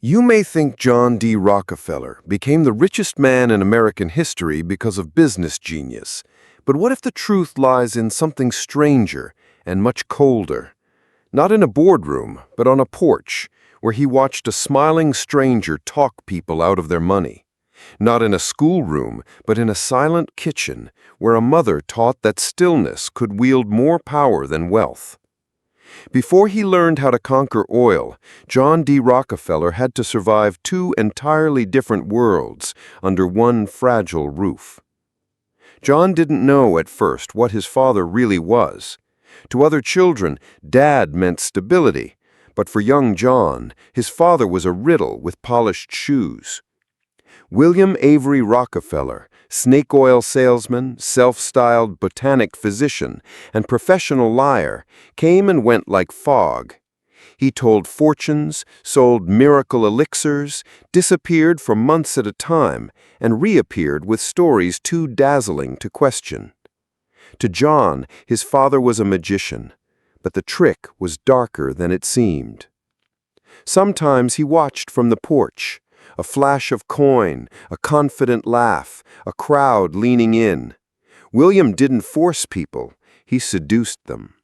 You may think John D. Rockefeller became the richest man in American history because of business genius. But what if the truth lies in something stranger and much colder? Not in a boardroom, but on a porch, where he watched a smiling stranger talk people out of their money. Not in a schoolroom, but in a silent kitchen, where a mother taught that stillness could wield more power than wealth. Before he learned how to conquer oil, John D. Rockefeller had to survive two entirely different worlds under one fragile roof. John didn't know at first what his father really was. To other children, Dad meant stability, but for young John, his father was a riddle with polished shoes. William Avery Rockefeller, snake oil salesman, self-styled botanic physician, and professional liar, came and went like fog. He told fortunes, sold miracle elixirs, disappeared for months at a time, and reappeared with stories too dazzling to question. To John, his father was a magician, but the trick was darker than it seemed. Sometimes he watched from the porch. A flash of coin, a confident laugh, a crowd leaning in. William didn't force people, he seduced them.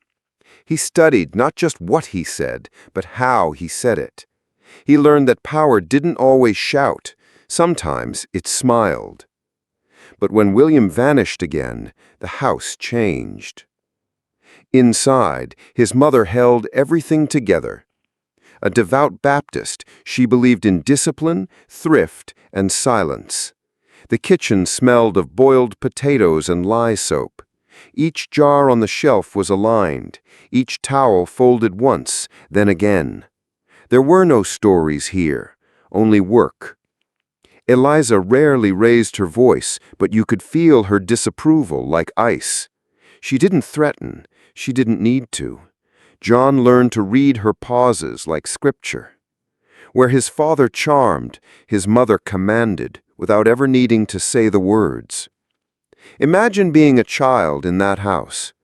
He studied not just what he said, but how he said it. He learned that power didn't always shout, sometimes it smiled. But when William vanished again, the house changed. Inside, his mother held everything together. A devout Baptist, she believed in discipline, thrift, and silence. The kitchen smelled of boiled potatoes and lye soap. Each jar on the shelf was aligned, each towel folded once, then again. There were no stories here, only work. Eliza rarely raised her voice, but you could feel her disapproval like ice. She didn't threaten, she didn't need to. John learned to read her pauses like scripture. Where his father charmed, his mother commanded, without ever needing to say the words. Imagine being a child in that house.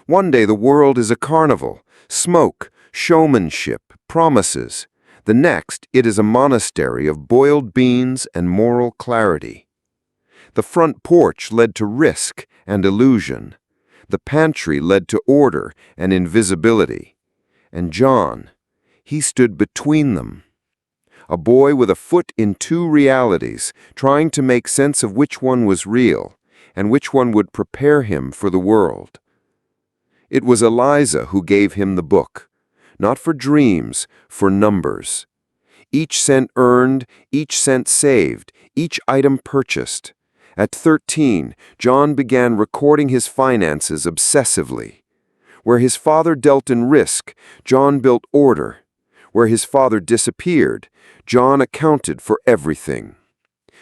One day the world is a carnival, smoke, showmanship, promises. The next, it is a monastery of boiled beans and moral clarity. The front porch led to risk and illusion. The pantry led to order and invisibility. And John, he stood between them. A boy with a foot in two realities, trying to make sense of which one was real and which one would prepare him for the world. It was Eliza who gave him the book, not for dreams, for numbers. Each cent earned, each cent saved, each item purchased. At 13, John began recording his finances obsessively. Where his father dealt in risk, John built order. Where his father disappeared, John accounted for everything.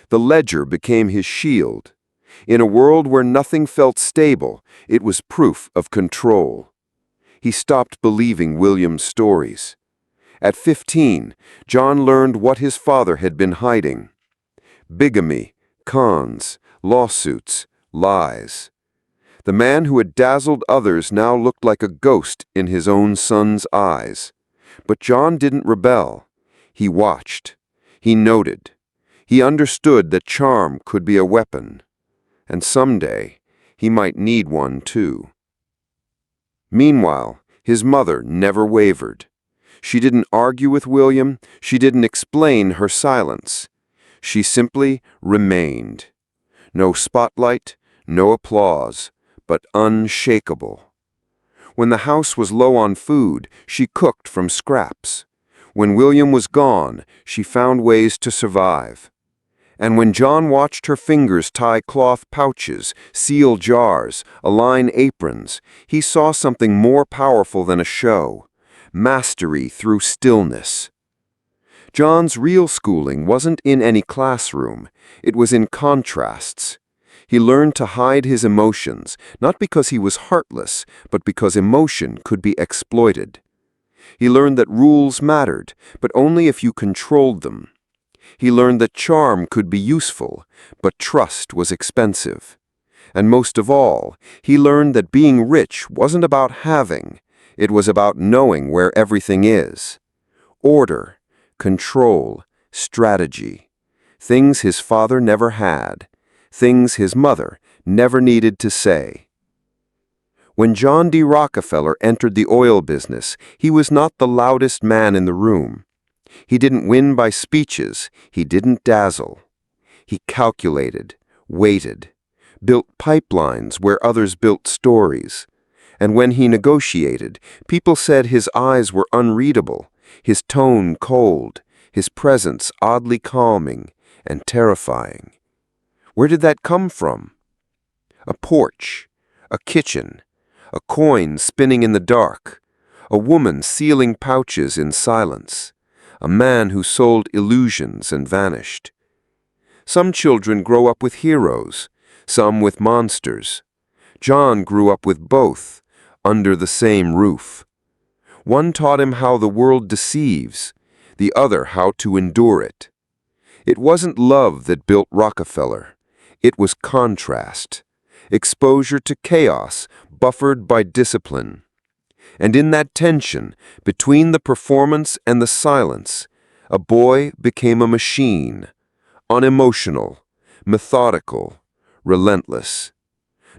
The ledger became his shield. In a world where nothing felt stable, it was proof of control. He stopped believing William's stories. At 15, John learned what his father had been hiding. Bigamy, cons, lawsuits, lies. The man who had dazzled others now looked like a ghost in his own son's eyes. But John didn't rebel. He watched. He noted. He understood that charm could be a weapon. And someday, he might need one too. Meanwhile, his mother never wavered. She didn't argue with William. She didn't explain her silence. She simply remained. No spotlight, no applause, but unshakable. When the house was low on food, she cooked from scraps. When William was gone, she found ways to survive. And when John watched her fingers tie cloth pouches, seal jars, align aprons, he saw something more powerful than a show: mastery through stillness. John's real schooling wasn't in any classroom, it was in contrasts. He learned to hide his emotions, not because he was heartless, but because emotion could be exploited. He learned that rules mattered, but only if you controlled them. He learned that charm could be useful, but trust was expensive. And most of all, he learned that being rich wasn't about having, it was about knowing where everything is. Order, control, strategy. Things his father never had. Things his mother never needed to say. When John D. Rockefeller entered the oil business, he was not the loudest man in the room. He didn't win by speeches. He didn't dazzle. He calculated, waited, built pipelines where others built stories. And when he negotiated, people said his eyes were unreadable, his tone cold, his presence oddly calming and terrifying. Where did that come from? A porch, a kitchen, a coin spinning in the dark, a woman sealing pouches in silence, a man who sold illusions and vanished. Some children grow up with heroes, some with monsters. John grew up with both, under the same roof. One taught him how the world deceives, the other how to endure it. It wasn't love that built Rockefeller. It was contrast, exposure to chaos buffered by discipline. And in that tension, between the performance and the silence, a boy became a machine, unemotional, methodical, relentless.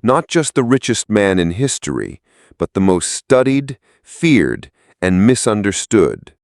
Not just the richest man in history, but the most studied, feared, and misunderstood.